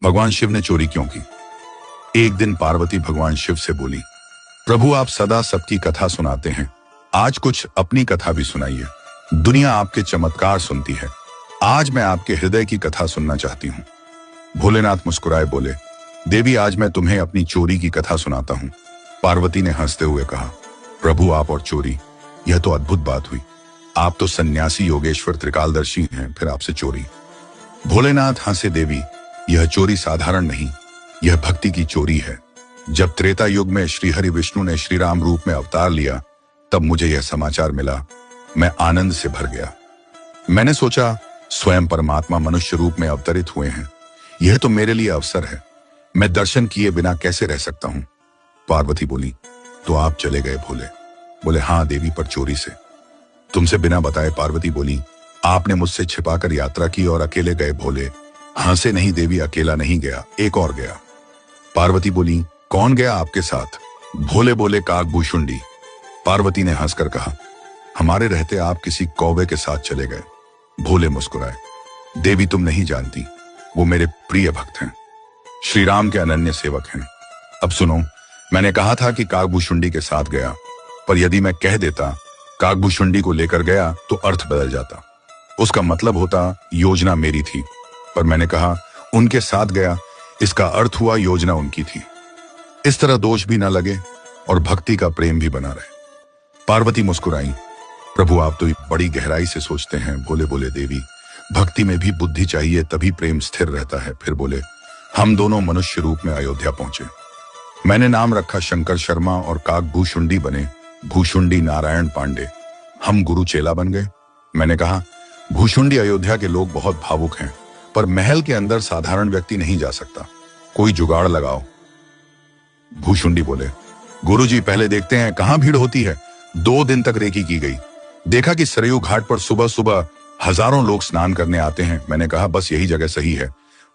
भगवान शिव ने चोरी क्यों की? एक दिन पार्वती भगवान शिव से बोली, प्रभु आप सदा सबकी कथा सुनाते हैं, आज कुछ अपनी कथा भी सुनाइए। दुनिया आपके चमत्कार सुनती है, आज मैं आपके हृदय की कथा सुनना चाहती हूँ। भोलेनाथ मुस्कुराए बोले, देवी आज मैं तुम्हें अपनी चोरी की कथा सुनाता हूँ। पार्वती ने हंसते हुए कहा, प्रभु आप और चोरी, यह तो अद्भुत बात हुई। आप तो सन्यासी योगेश्वर त्रिकालदर्शी हैं, फिर आपसे चोरी। भोलेनाथ हंसे, देवी यह चोरी साधारण नहीं, यह भक्ति की चोरी है। जब त्रेता युग में श्री हरि विष्णु ने श्री राम रूप में अवतार लिया, तब मुझे यह समाचार मिला। मैं आनंद से भर गया। मैंने सोचा स्वयं परमात्मा मनुष्य रूप में अवतरित हुए हैं, यह तो मेरे लिए अवसर है। मैं दर्शन किए बिना कैसे रह सकता हूं? पार्वती बोली, तो आप चले गए भोले? बोले, हाँ देवी, पर चोरी से। तुमसे बिना बताए? पार्वती बोली, आपने मुझसे छिपाकर यात्रा की और अकेले गए भोले? हंसे, नहीं देवी, अकेला नहीं गया, एक और गया। पार्वती बोली, कौन गया आपके साथ? भोले बोले, काकभूषुंडी। पार्वती ने हंसकर कहा, हमारे रहते आप किसी कौवे के साथ चले गए। भोले मुस्कुराए, देवी तुम नहीं जानती, वो मेरे प्रिय भक्त हैं, श्री राम के अनन्य सेवक हैं। अब सुनो, मैंने कहा था कि काकभूषुंडी के साथ गया, पर यदि मैं कह देता काकभूषुंडी को लेकर गया तो अर्थ बदल जाता। उसका मतलब होता योजना मेरी थी, पर मैंने कहा उनके साथ गया, इसका अर्थ हुआ योजना उनकी थी। इस तरह दोष भी ना लगे और भक्ति का प्रेम भी बना रहे। पार्वती मुस्कुराई, प्रभु आप तो बड़ी गहराई से सोचते हैं। भोले बोले, देवी भक्ति में भी बुद्धि चाहिए, तभी प्रेम स्थिर रहता है। फिर बोले, हम दोनों मनुष्य रूप में अयोध्या पहुंचे। मैंने नाम रखा शंकर शर्मा और काकभूषुंडी बने भूषुंडी नारायण पांडे। हम गुरु चेला बन गए। मैंने कहा, भूषुंडी अयोध्या के लोग बहुत भावुक हैं, पर महल के अंदर साधारण व्यक्ति नहीं जा सकता, कोई जुगाड़ लगाओ। भूषुंडी बोले, गुरुजी पहले देखते हैं कहां भीड़ होती है। 2 दिन तक रेकी की गई, देखा कि सरयू घाट पर सुबह सुबह हजारों लोग स्नान करने आते हैं। मैंने कहा बस यही जगह सही है।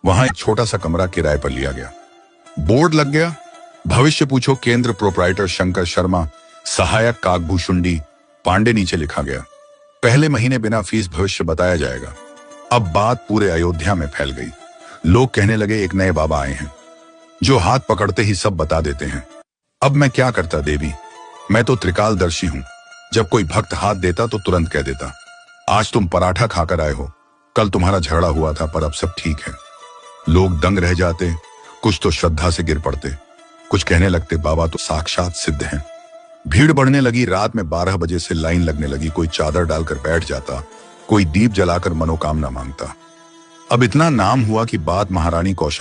वहां एक छोटा सा कमरा किराए पर लिया गया, बोर्ड लग गया, भविष्य पूछो केंद्र प्रोप्राइटर शंकर शर्मा, सहायक काकभूषुंडी पांडे नीचे लिखा गया। पहले महीने बिना फीस भविष्य बताया जाएगा। अब बात पूरे अयोध्या में फैल गई। लोग कहने लगे एक नए बाबा आए हैं जो हाथ पकड़ते ही सब बता देते हैं। अब मैं क्या करता देवी, मैं तो त्रिकालदर्शी हूं, जब कोई भक्त हाथ देता तो तुरंत कह देता। आज तुम पराठा खाकर आए हो, कल तुम्हारा झगड़ा हुआ था, पर अब सब ठीक है। लोग दंग रह जाते, कुछ तो श्रद्धा से गिर पड़ते, कुछ कहने लगते बाबा तो साक्षात सिद्ध हैं। भीड़ बढ़ने लगी, रात में 12 बजे से लाइन लगने लगी। कोई चादर डालकर बैठ जाता, कोई दीप जलाकर मनोकामना मांगता। अब इतना नाम हुआ कि बात महारानी कौशल्या